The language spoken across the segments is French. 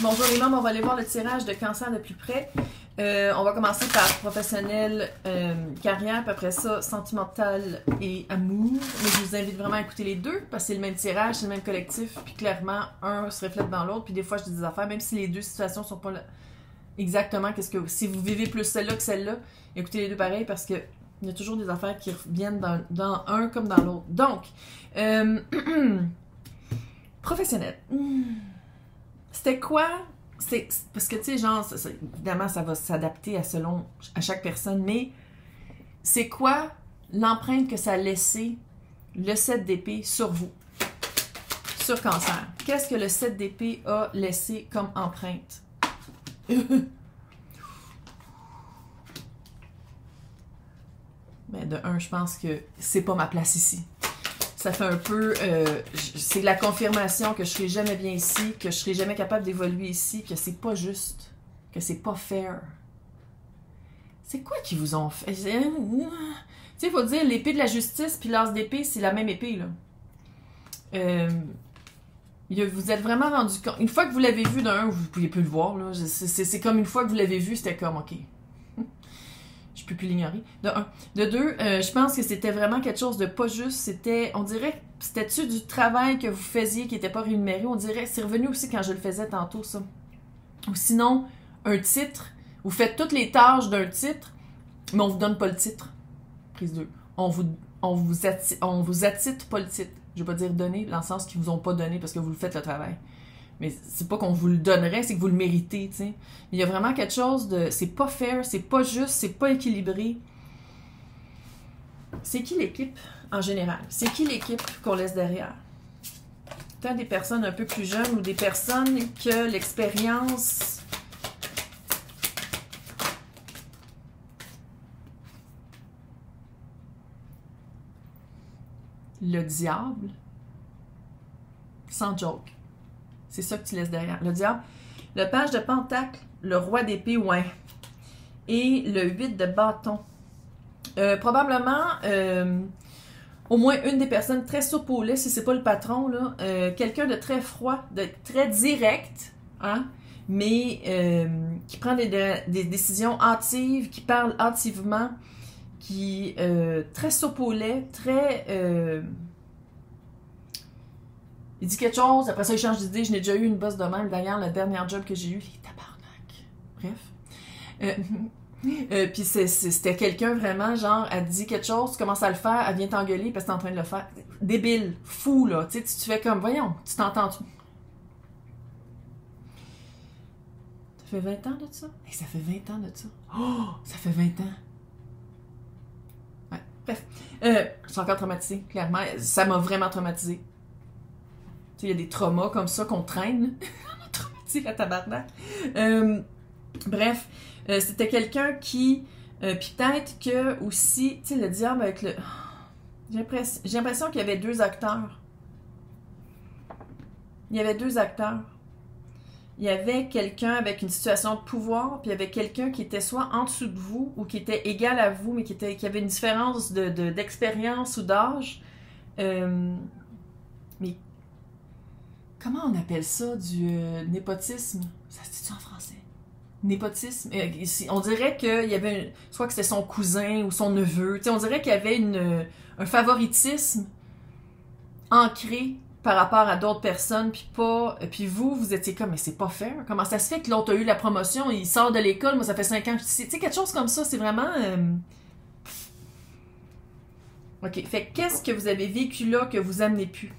Bonjour les membres, on va aller voir le tirage de cancer de plus près. On va commencer par professionnel, carrière, puis après ça, sentimental et amour. Mais je vous invite vraiment à écouter les deux, parce que c'est le même tirage, c'est le même collectif, puis clairement, un se reflète dans l'autre, puis des fois, je dis des affaires, même si les deux situations sont pas exactement qu'est-ce que... Si vous vivez plus celle-là que celle-là, écoutez les deux pareil, parce que il y a toujours des affaires qui reviennent dans un comme dans l'autre. Donc, professionnel. C'était quoi? Parce que, tu sais, genre, évidemment, ça va s'adapter à chaque personne, mais c'est quoi l'empreinte que ça a laissé le 7 d'épée sur vous? Sur cancer. Qu'est-ce que le 7 d'épée a laissé comme empreinte? Mais de un, je pense que c'est pas ma place ici. Ça fait un peu... c'est la confirmation que je serai jamais bien ici, que je serai jamais capable d'évoluer ici, que c'est pas juste, que c'est pas fair. C'est quoi qu'ils vous ont fait? Tu sais, il faut dire, l'épée de la justice puis l'as d'épée, c'est la même épée, là. Vous êtes vraiment rendu compte... Une fois que vous l'avez vu d'un, vous ne pouviez plus le voir, là. C'est comme une fois que vous l'avez vu, c'était comme, OK... Je peux plus l'ignorer. De un. De deux, je pense que c'était vraiment quelque chose de pas juste. C'était, on dirait, c'était-tu du travail que vous faisiez qui n'était pas rémunéré? On dirait, c'est revenu aussi quand je le faisais tantôt, ça. Ou sinon, un titre. Vous faites toutes les tâches d'un titre, mais on vous donne pas le titre. Prise 2. On vous attitre pas le titre. Je veux pas dire donner, dans le sens qu'ils vous ont pas donné parce que vous le faites le travail. Mais c'est pas qu'on vous le donnerait, c'est que vous le méritez, tu sais. Il y a vraiment quelque chose de... C'est pas fair, c'est pas juste, c'est pas équilibré. C'est qui l'équipe, en général? C'est qui l'équipe qu'on laisse derrière? Tant des personnes un peu plus jeunes ou des personnes que l'expérience... Le diable? Sans joke. C'est ça que tu laisses derrière. Le diable, le page de pentacle, le roi d'épée, ouais. Et le 8 de bâton. Probablement, au moins une des personnes très soupe au lait, si c'est pas le patron, là, quelqu'un de très froid, de très direct, hein, mais qui prend des décisions hâtives, qui parle hâtivement, qui très soupe au lait, très... il dit quelque chose, après ça il change d'idée. Je n'ai déjà eu une bosse de même. D'ailleurs, le dernier job que j'ai eu, les tabarnak. Bref. Puis c'était quelqu'un vraiment, genre, elle dit quelque chose, tu commences à le faire, elle vient t'engueuler parce que t'es en train de le faire. Débile, fou, là. Tu sais, tu fais comme, voyons, tu t'entends. Ça fait 20 ans de ça? Hey, ça fait 20 ans de ça. Oh, ça fait 20 ans. Ouais, bref. Je suis encore traumatisée, clairement. Ça m'a vraiment traumatisée. Tu sais, il y a des traumas comme ça qu'on traîne. Traumatique à tabarnak. Bref, c'était quelqu'un qui... puis peut-être que aussi... Tu sais, le diable avec le... J'ai l'impression qu'il y avait deux acteurs. Il y avait deux acteurs. Il y avait quelqu'un avec une situation de pouvoir, puis il y avait quelqu'un qui était soit en dessous de vous, ou qui était égal à vous, mais qui avait une différence d'expérience ou d'âge. Mais comment on appelle ça, du népotisme? Ça se dit-tu en français? Népotisme? On dirait qu'il y avait... soit que c'était son cousin ou son neveu. On dirait qu'il y avait un favoritisme ancré par rapport à d'autres personnes, puis pas... Puis vous étiez comme, mais c'est pas fair. Comment ça se fait que l'autre a eu la promotion, il sort de l'école, moi ça fait 5 ans que je suis ici. Tu sais, quelque chose comme ça, c'est vraiment... OK, fait qu'est-ce que vous avez vécu là que vous amenez plus?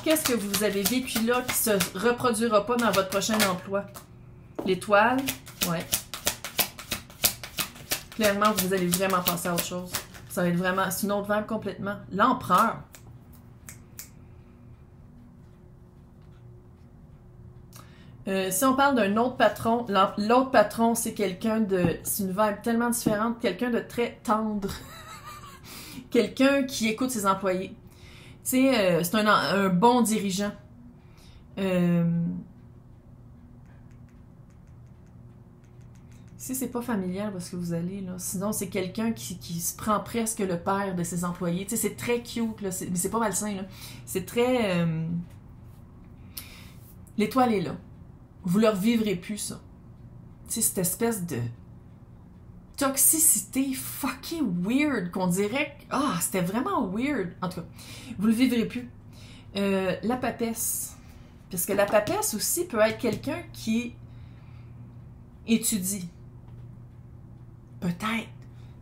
Qu'est-ce que vous avez vécu là qui se reproduira pas dans votre prochain emploi? L'étoile, ouais. Clairement, vous allez vraiment penser à autre chose. Ça va être vraiment, c'est une autre vibe complètement. L'empereur. Si on parle d'un autre patron, l'autre patron, c'est quelqu'un de... C'est une vibe tellement différente, quelqu'un de très tendre. Quelqu'un qui écoute ses employés. Tu sais, c'est un bon dirigeant. Si c'est pas familial parce que vous allez, là. Sinon, c'est quelqu'un qui se prend presque le père de ses employés. Tu sais, c'est très cute, là. Mais c'est pas malsain, là. C'est très... L'étoile est là. vous leur vivrez plus, ça. Tu sais, cette espèce de toxicité fucking weird qu'on dirait que... Ah, c'était vraiment weird. En tout cas, vous le vivrez plus. La papesse. Parce que la papesse aussi peut être quelqu'un qui étudie. Peut-être.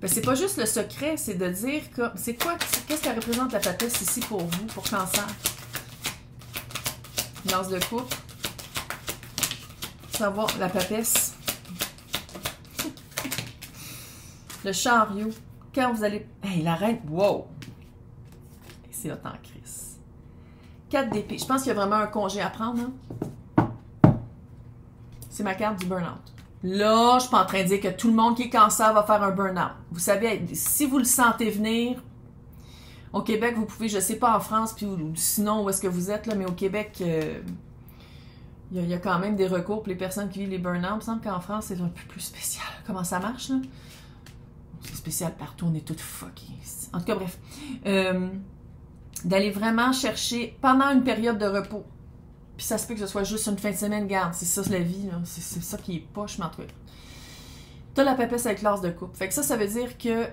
Ben, c'est pas juste le secret, c'est de dire que... C'est quoi? Qu'est-ce que représente la papesse ici pour vous, pour Cancer? Lance de coupe. Savoir la papesse. Le chariot. Quand vous allez... Hey, la reine... Wow! C'est hot en crise. 4 d'épée. Je pense qu'il y a vraiment un congé à prendre. Hein? C'est ma carte du burn-out. Là, je suis pas en train de dire que tout le monde qui est cancer va faire un burn-out. Vous savez, si vous le sentez venir, au Québec, vous pouvez, je sais pas en France, puis sinon, où est-ce que vous êtes, là, mais au Québec, il y a quand même des recours pour les personnes qui vivent les burn-out. Il me semble qu'en France, c'est un peu plus spécial. Comment ça marche, là? C'est spécial partout, on est toutes fuckées. En tout cas, bref. D'aller vraiment chercher, pendant une période de repos, puis ça se peut que ce soit juste une fin de semaine, garde, c'est ça la vie, c'est ça qui est poche, mais en tout cas. T'as la papesse avec l'as de coupe. Fait que ça veut dire que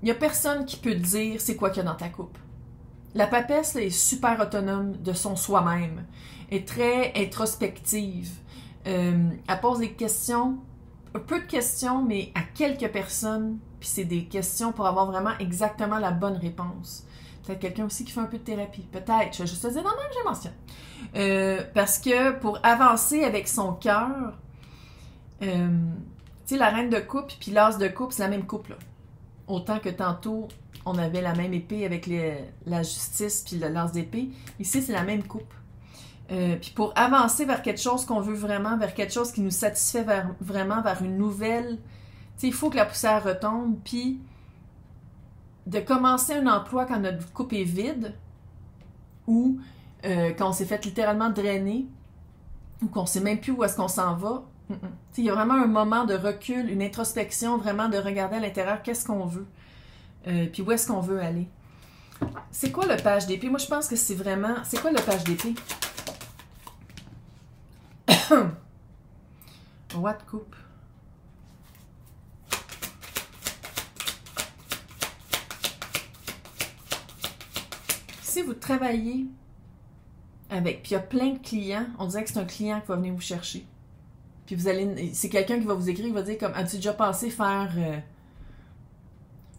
il y a personne qui peut te dire c'est quoi qu'il y a dans ta coupe. La papesse là, est super autonome de son soi-même, est très introspective, elle pose des questions, peu de questions, mais à quelques personnes, puis c'est des questions pour avoir vraiment exactement la bonne réponse. Peut-être quelqu'un aussi qui fait un peu de thérapie. Peut-être. Je vais juste te dire, non, même, je mentionne. Parce que pour avancer avec son cœur, tu sais, la reine de coupe puis l'as de coupe, c'est la même coupe, là. Autant que tantôt, on avait la même épée avec la justice puis l'as d'épée. Ici, c'est la même coupe. Puis pour avancer vers quelque chose qu'on veut vraiment, vers quelque chose qui nous satisfait vraiment, vers une nouvelle... Tu sais, il faut que la poussière retombe, puis... de commencer un emploi quand notre coupe est vide ou quand on s'est fait littéralement drainer ou qu'on sait même plus où est-ce qu'on s'en va. Il y a vraiment un moment de recul, une introspection, vraiment de regarder à l'intérieur qu'est-ce qu'on veut, puis où est-ce qu'on veut aller. C'est quoi le page d'épée? Moi, je pense que c'est vraiment... C'est quoi le page d'épée? Roi de coupe. Si vous travaillez avec, puis il y a plein de clients, on dirait que c'est un client qui va venir vous chercher. Puis vous allez, c'est quelqu'un qui va vous écrire, il va dire comme, as-tu déjà pensé faire,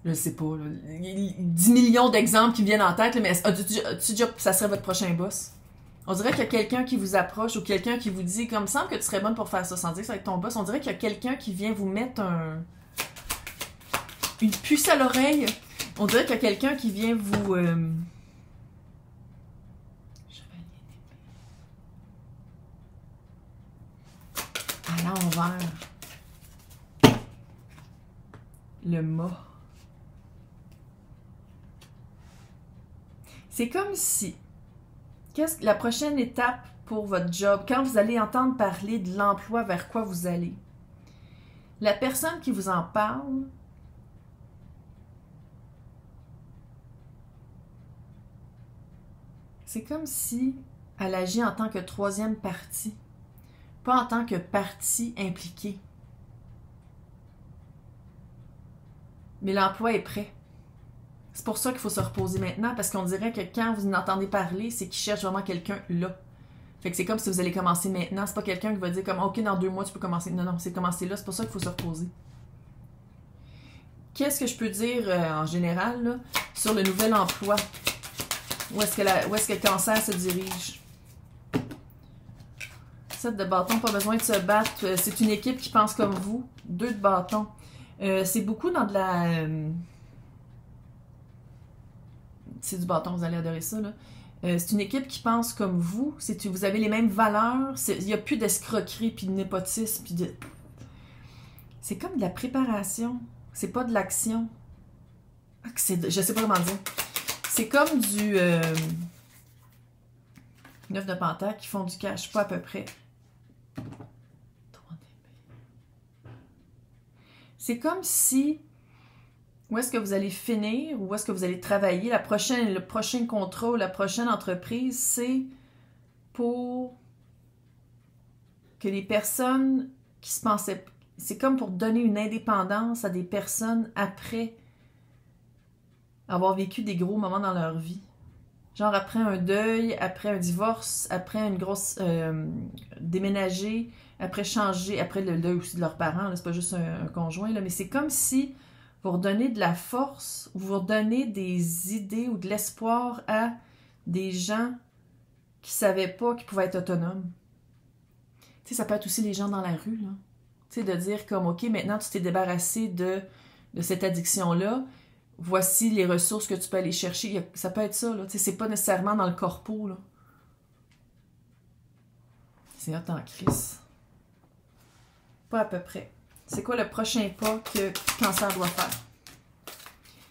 je sais pas, là, 10 millions d'exemples qui me viennent en tête, là, mais as-tu déjà, ça serait votre prochain boss. On dirait qu'il y a quelqu'un qui vous approche ou quelqu'un qui vous dit, comme, semble que tu serais bonne pour faire ça, sans dire que ça va être ton boss. On dirait qu'il y a quelqu'un qui vient vous mettre une puce à l'oreille. On dirait qu'il y a quelqu'un qui vient vous... à l'envers. Le mât. C'est comme si... Qu'est-ce que la prochaine étape pour votre job, quand vous allez entendre parler de l'emploi, vers quoi vous allez, la personne qui vous en parle, c'est comme si elle agit en tant que troisième partie, pas en tant que partie impliquée. Mais l'emploi est prêt. C'est pour ça qu'il faut se reposer maintenant, parce qu'on dirait que quand vous en entendez parler, c'est qu'il cherche vraiment quelqu'un là. Fait que c'est comme si vous allez commencer maintenant. C'est pas quelqu'un qui va dire comme, OK, dans 2 mois, tu peux commencer. Non, non, c'est commencer là. C'est pour ça qu'il faut se reposer. Qu'est-ce que je peux dire en général là, sur le nouvel emploi? Où est-ce que le cancer se dirige? 7 de bâton, pas besoin de se battre. C'est une équipe qui pense comme vous. 2 de bâton. C'est beaucoup dans de la... c'est du bâton, vous allez adorer ça, là. C'est une équipe qui pense comme vous. Vous avez les mêmes valeurs. Il n'y a plus d'escroquerie, puis de népotisme, puis de... C'est comme de la préparation. C'est pas de l'action. Je sais pas comment dire. C'est comme du... 9 de pentacle qui font du cash, pas à peu près. C'est comme si... Où est-ce que vous allez finir? Où est-ce que vous allez travailler? Le prochain contrat ou la prochaine entreprise, c'est pour que les personnes qui se pensaient... C'est comme pour donner une indépendance à des personnes après avoir vécu des gros moments dans leur vie. Genre après un deuil, après un divorce, après une grosse... déménager, après changer, après le deuil aussi de leurs parents, c'est pas juste un conjoint, là, mais c'est comme si vous redonnez de la force, vous redonnez des idées ou de l'espoir à des gens qui savaient pas qu'ils pouvaient être autonomes. Tu sais, ça peut être aussi les gens dans la rue, là. Tu sais, de dire comme, OK, maintenant tu t'es débarrassé de cette addiction-là, voici les ressources que tu peux aller chercher. Ça peut être ça, là. Tu sais, c'est pas nécessairement dans le corpo, là. C'est hot en crise. Pas à peu près. C'est quoi le prochain pas que le cancer doit faire?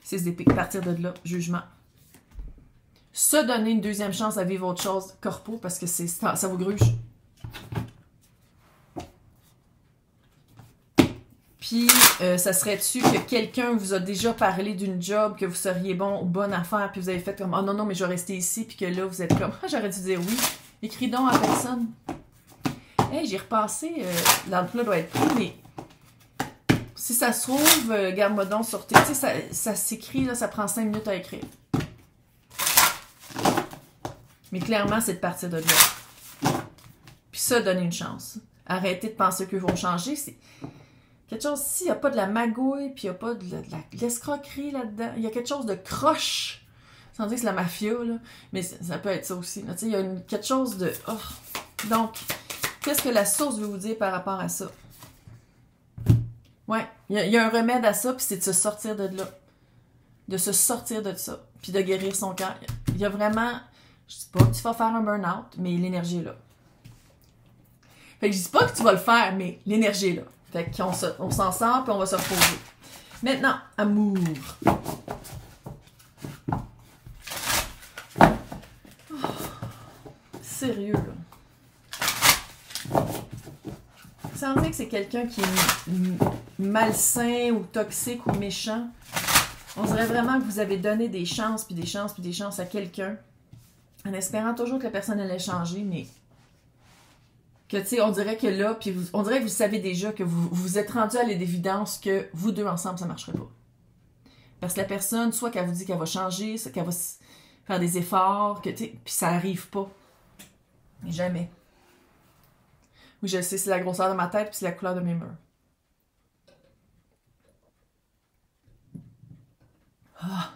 6 d'épée. À partir de là, jugement. Se donner une deuxième chance à vivre autre chose, corpo, parce que ça vous gruge. Puis, ça serait-tu que quelqu'un vous a déjà parlé d'une job, que vous seriez bon ou bonne affaire, puis vous avez fait comme « Oh non, non, mais je vais rester ici », puis que là, vous êtes comme « Ah, j'aurais dû dire oui ». Écris donc à personne. « Hey, j'ai repassé, l'emploi doit être pris, mais si ça se trouve, garde-moi donc sur tes... » Tu sais, ça s'écrit, là, ça prend 5 minutes à écrire. Mais clairement, c'est de partir de là. Puis ça, donner une chance. Arrêtez de penser qu'eux vont changer, c'est... Quelque chose, s'il n'y a pas de la magouille, puis il n'y a pas de l'escroquerie là-dedans, il y a quelque chose de croche, sans dire que c'est la mafia, là, mais ça peut être ça aussi. Là, il y a quelque chose de... Oh. Donc, qu'est-ce que la source veut vous dire par rapport à ça? Ouais, il y a un remède à ça, puis c'est de se sortir de là. De se sortir de ça, puis de guérir son cœur. Il y a vraiment... Je dis pas que tu vas faire un burn-out, mais l'énergie est là. Fait que je dis pas que tu vas le faire, mais l'énergie est là. Fait qu'on s'en sort, puis on va se reposer. Maintenant, amour. Oh, sérieux, là. Ça veut dire que c'est quelqu'un qui est malsain ou toxique ou méchant. On dirait vraiment que vous avez donné des chances, puis des chances, puis des chances à quelqu'un, en espérant toujours que la personne allait changer, mais... Que, tu sais, on dirait que là, puis on dirait que vous savez déjà que vous êtes rendu à l'évidence que vous deux ensemble, ça ne marcherait pas. Parce que la personne, soit qu'elle vous dit qu'elle va changer, soit qu'elle va faire des efforts, que, tu sais, puis ça n'arrive pas. Mais jamais. Oui, je sais, c'est la grosseur de ma tête, puis c'est la couleur de mes murs. Ah.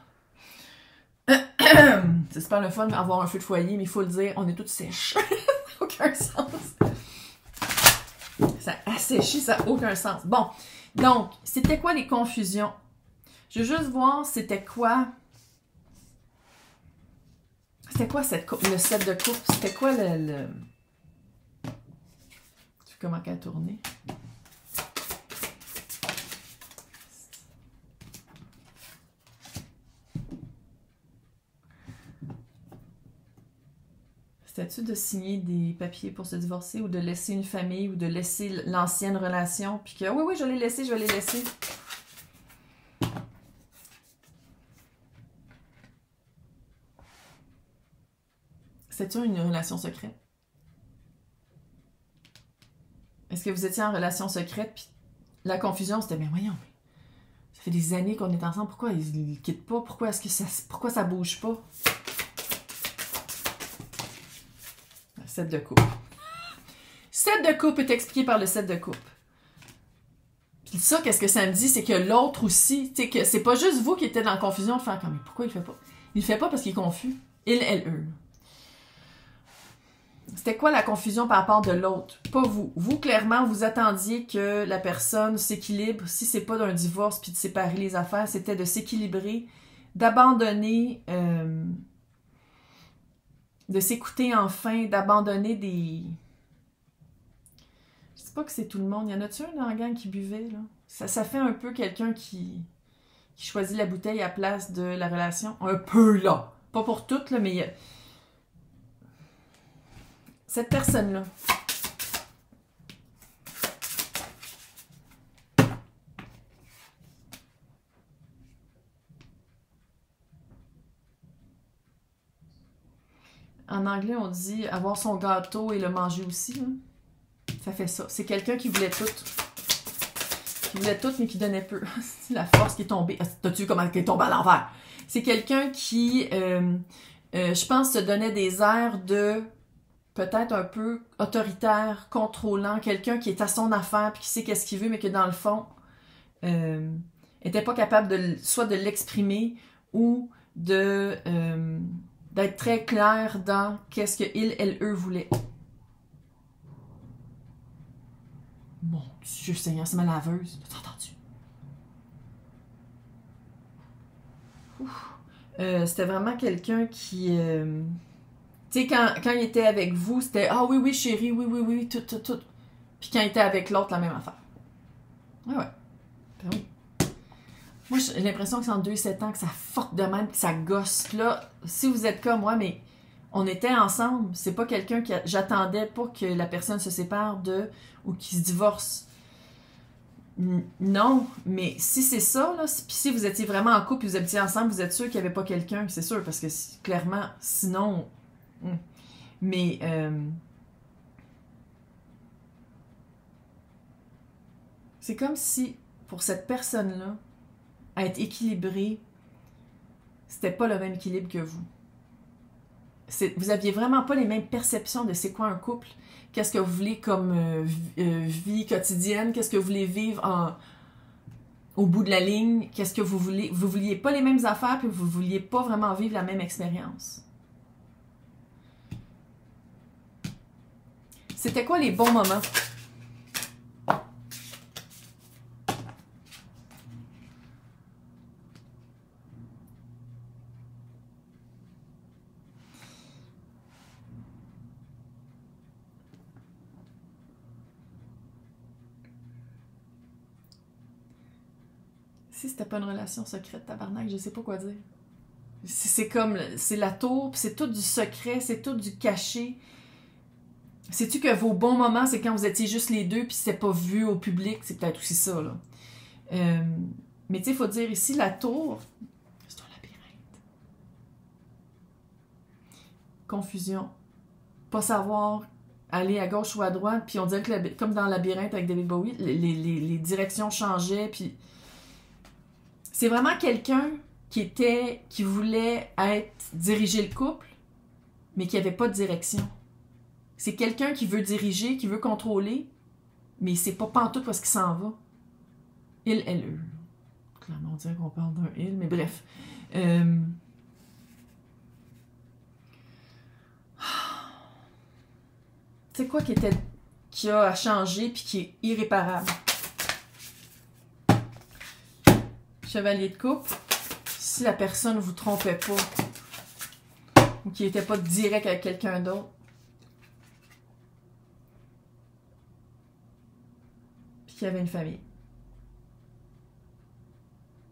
C'est super le fun d'avoir un feu de foyer, mais il faut le dire, on est toutes sèches. Aucun sens. Ça a asséché, ça n'a aucun sens. Bon, donc, c'était quoi les confusions? Je veux juste voir c'était quoi... C'était quoi le set de coupe? C'était quoi le... Tu sais comment qu'elle a tourné? C'était-tu de signer des papiers pour se divorcer ou de laisser une famille ou de laisser l'ancienne relation puis que oui, je l'ai laissé, je l'ai laissé. C'était-tu une relation secrète? Est-ce que vous étiez en relation secrète puis la confusion c'était mais voyons, ça fait des années qu'on est ensemble, pourquoi ils ne quittent pas? Pourquoi ça bouge pas? Set de coupe. Set de coupe est expliqué par le set de coupe. Puis ça, qu'est-ce que ça me dit? C'est que l'autre aussi, tu sais, que c'est pas juste vous qui étiez dans la confusion de faire comme, mais pourquoi il le fait pas? Il le fait pas parce qu'il est confus. Il, elle, eux. C'était quoi la confusion par rapport de l'autre? Pas vous. Vous, clairement, vous attendiez que la personne s'équilibre. Si c'est pas d'un divorce puis de séparer les affaires, c'était de s'équilibrer, d'abandonner... de s'écouter enfin, d'abandonner des... Je sais pas que c'est tout le monde. Y en a-tu un dans la gang qui buvait, là? Ça fait un peu quelqu'un qui choisit la bouteille à place de la relation. Un peu, là. Pas pour toutes, là, mais... Cette personne-là. En anglais, on dit avoir son gâteau et le manger aussi. Hein? Ça fait ça. C'est quelqu'un qui voulait tout. Qui voulait tout, mais qui donnait peu. C'est la force qui est tombée. T'as-tu vu comment elle est tombée à l'envers? C'est quelqu'un qui, je pense, se donnait des airs de peut-être un peu autoritaire, contrôlant, quelqu'un qui est à son affaire puis qui sait qu'est-ce qu'il veut, mais que dans le fond, était pas capable soit de l'exprimer ou d'être très clair dans qu'est-ce que il, elle, eux voulaient. Mon Dieu Seigneur, c'est ma laveuse. T'as entendu? C'était vraiment quelqu'un qui... tu sais, quand il était avec vous, c'était « Ah oui, oui, chérie, oui, oui, oui, tout, tout, tout. » Puis quand il était avec l'autre, la même affaire. Ouais, ouais. Ben oui. Moi, j'ai l'impression que c'est en 2-7 ans que ça fuck de même, que ça gosse. Là, si vous êtes comme moi, mais on était ensemble. C'est pas quelqu'un que j'attendais pas que la personne se sépare ou qu'il se divorce. Non, mais si c'est ça, là, puis si vous étiez vraiment en couple et vous habitiez ensemble, vous êtes sûr qu'il n'y avait pas quelqu'un, c'est sûr, parce que clairement, sinon... Mais... c'est comme si, pour cette personne-là, à être équilibrée, c'était pas le même équilibre que vous. Vous aviez vraiment pas les mêmes perceptions de c'est quoi un couple, qu'est-ce que vous voulez comme vie quotidienne, qu'est-ce que vous voulez vivre au bout de la ligne, qu'est-ce que vous voulez. Vous vouliez pas les mêmes affaires, puis vous vouliez pas vraiment vivre la même expérience. C'était quoi les bons moments? Si c'était pas une relation secrète, tabarnak, je sais pas quoi dire. C'est comme, c'est la tour, puis c'est tout du secret, c'est tout du caché. Sais-tu que vos bons moments, c'est quand vous étiez juste les deux, puis c'était pas vu au public, c'est peut-être aussi ça, là. Mais tu sais, il faut dire ici, la tour, c'est un labyrinthe. Confusion. Pas savoir aller à gauche ou à droite, puis on dirait que, comme dans le labyrinthe avec David Bowie, les directions changeaient, puis... C'est vraiment quelqu'un qui voulait diriger le couple, mais qui n'avait pas de direction. C'est quelqu'un qui veut diriger, qui veut contrôler, mais il ne sait pas pantoute où est-ce qu'il s'en va. Il, elle, eux. Clairement, on dirait qu'on parle d'un il, mais bref. C'est quoi qui a changé puis qui est irréparable? Chevalier de coupe, si la personne ne vous trompait pas ou qu'il n'était pas direct avec quelqu'un d'autre, puis qu'il y avait une famille.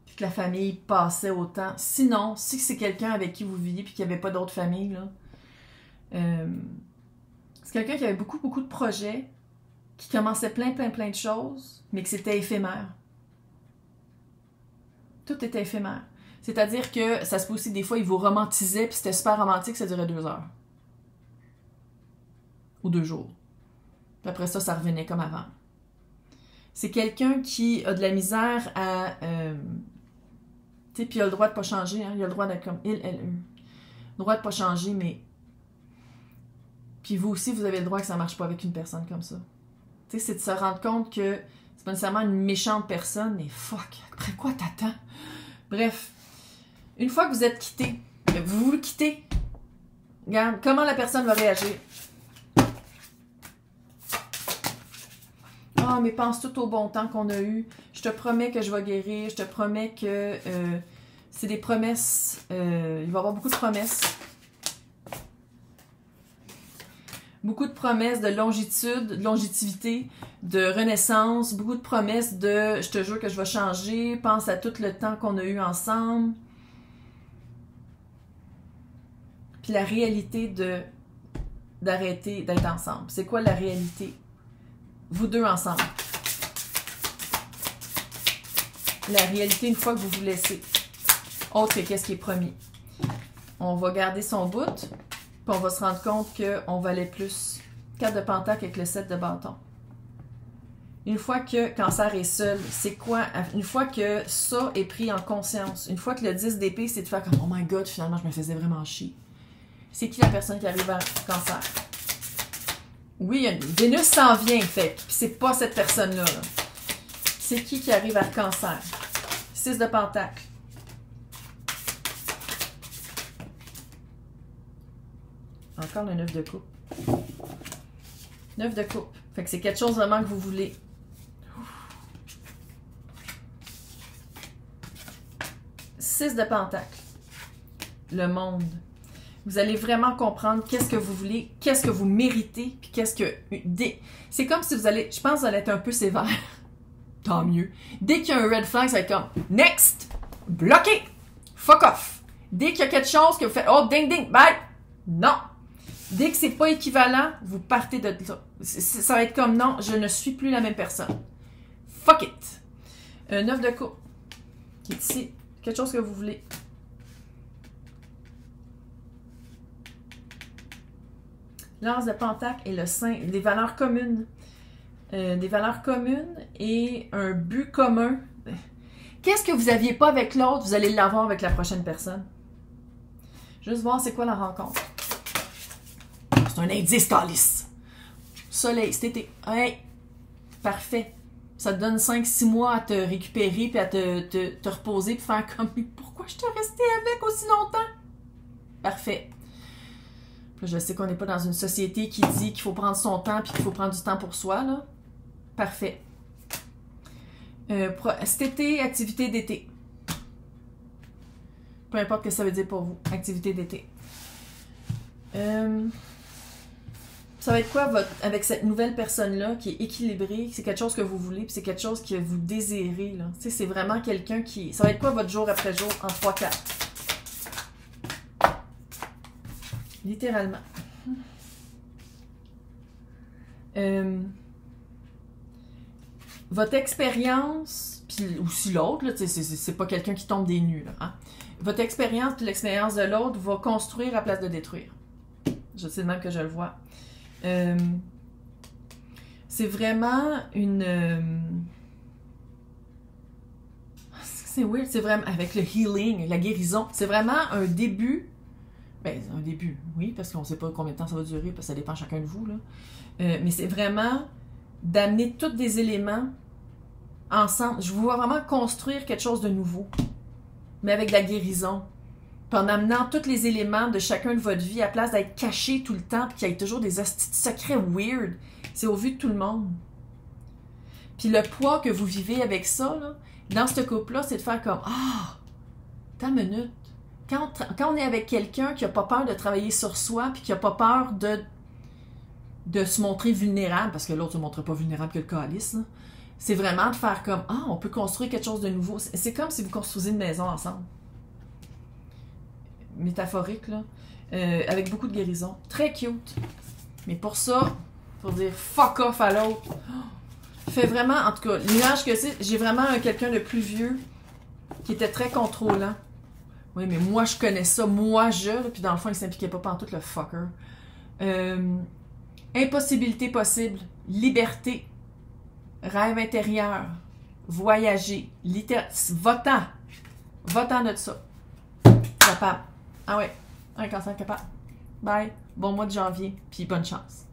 Puis que la famille passait au temps. Sinon, si c'est quelqu'un avec qui vous viviez puis qu'il n'y avait pas d'autre famille, là, c'est quelqu'un qui avait beaucoup, beaucoup de projets, qui commençait plein de choses, mais que c'était éphémère. Tout était éphémère. C'est-à-dire que ça se peut aussi, des fois, il vous romantisait, puis c'était super romantique, ça durait 2 heures. Ou 2 jours. Puis après ça, ça revenait comme avant. C'est quelqu'un qui a de la misère à... tu sais, puis il a le droit de pas changer, hein, il a le droit d'être comme il, elle, eux. Le droit de pas changer, mais... Puis vous aussi, vous avez le droit que ça marche pas avec une personne comme ça. Tu sais, c'est de se rendre compte que c'est pas nécessairement une méchante personne, mais fuck, après quoi t'attends? Bref, une fois que vous êtes quitté, vous le quittez. Regarde, comment la personne va réagir? Ah, mais pense tout au bon temps qu'on a eu. Je te promets que je vais guérir. Je te promets que c'est des promesses. Il va y avoir beaucoup de promesses. Beaucoup de promesses de longitude, de longévité, de renaissance, beaucoup de promesses de « je te jure que je vais changer », pense à tout le temps qu'on a eu ensemble. Puis la réalité d'arrêter d'être ensemble. C'est quoi la réalité? Vous deux ensemble. La réalité une fois que vous vous laissez. Autre que qu'est-ce qui est promis. On va garder son bout. Puis on va se rendre compte qu'on valait plus. 4 de pentacle avec le 7 de bâton. Une fois que cancer est seul, c'est quoi? Une fois que ça est pris en conscience, une fois que le 10 d'épée, c'est de faire comme « Oh my God, finalement, je me faisais vraiment chier. » C'est qui la personne qui arrive à cancer? Oui, Vénus s'en vient, fait que c'est pas cette personne-là. Là. C'est qui arrive à cancer? 6 de Pentacle. Encore le 9 de coupe. 9 de coupe. Fait que c'est quelque chose vraiment que vous voulez. 6 de Pentacle. Le monde. Vous allez vraiment comprendre qu'est-ce que vous voulez, qu'est-ce que vous méritez, puis qu'est-ce que... C'est comme si vous allez... Je pense que vous allez être un peu sévère. Tant mieux. Dès qu'il y a un red flag, ça va être comme « Next! Bloqué! Fuck off! » Dès qu'il y a quelque chose que vous faites « Oh, ding, ding, bye! » Non! Dès que c'est pas équivalent, vous partez de là. Ça va être comme « Non, je ne suis plus la même personne. » Fuck it! 9 de coupe. Qui est ici. Quelque chose que vous voulez. L'as de Pentacle et le 5, des valeurs communes. Des valeurs communes et un but commun. Qu'est-ce que vous n'aviez pas avec l'autre, vous allez l'avoir avec la prochaine personne. Juste voir c'est quoi la rencontre. C'est un indice, calice. Soleil, cet été. Hey, parfait. Ça te donne 5-6 mois à te récupérer puis à te reposer puis faire comme « Pourquoi je t'ai resté avec aussi longtemps? » Parfait. Je sais qu'on n'est pas dans une société qui dit qu'il faut prendre son temps puis qu'il faut prendre du temps pour soi, là. Parfait. Cet été, activité d'été. Peu importe ce que ça veut dire pour vous. Activité d'été. Ça va être quoi avec cette nouvelle personne-là qui est équilibrée? C'est quelque chose que vous voulez puis c'est quelque chose que vous désirez, là. Tu sais, c'est vraiment quelqu'un qui... Ça va être quoi votre jour après jour en 3-4? Littéralement. Votre expérience, puis aussi l'autre, c'est pas quelqu'un qui tombe des nues. Là, hein? Votre expérience puis l'expérience de l'autre va construire à place de détruire. Je sais même que je le vois. C'est vraiment une... C'est weird, c'est vraiment... Avec le healing, la guérison, c'est vraiment un début... Ben, un début, oui, parce qu'on ne sait pas combien de temps ça va durer, parce que ça dépend chacun de vous, là. Mais c'est vraiment d'amener tous des éléments ensemble. Je vous vois vraiment construire quelque chose de nouveau, mais avec de la guérison. Puis en amenant tous les éléments de chacun de votre vie, à place d'être caché tout le temps, puis qu'il y ait toujours des hosties secrets weird. C'est au vu de tout le monde. Puis le poids que vous vivez avec ça, là, dans ce couple-là, c'est de faire comme « Ah! T'as une minute! » Quand on est avec quelqu'un qui n'a pas peur de travailler sur soi, puis qui n'a pas peur de se montrer vulnérable, parce que l'autre ne se montre pas vulnérable que le calice, c'est vraiment de faire comme « Ah, on peut construire quelque chose de nouveau. » C'est comme si vous construisez une maison ensemble. Métaphorique, là. Avec beaucoup de guérison. Très cute. Mais pour ça, pour dire « Fuck off » à l'autre. Fait vraiment, en tout cas, l'image que c'est, j'ai vraiment quelqu'un de plus vieux qui était très contrôlant. Oui, mais moi, je connais ça. Moi, puis dans le fond, il ne s'impliquait pas pantoute, le fucker. Impossibilité possible. Liberté. Rêve intérieur. Voyager. Va-t'en. Va-t'en de ça. Capable. Ah ouais. Un cancer capable. Bye. Bon mois de janvier. Puis bonne chance.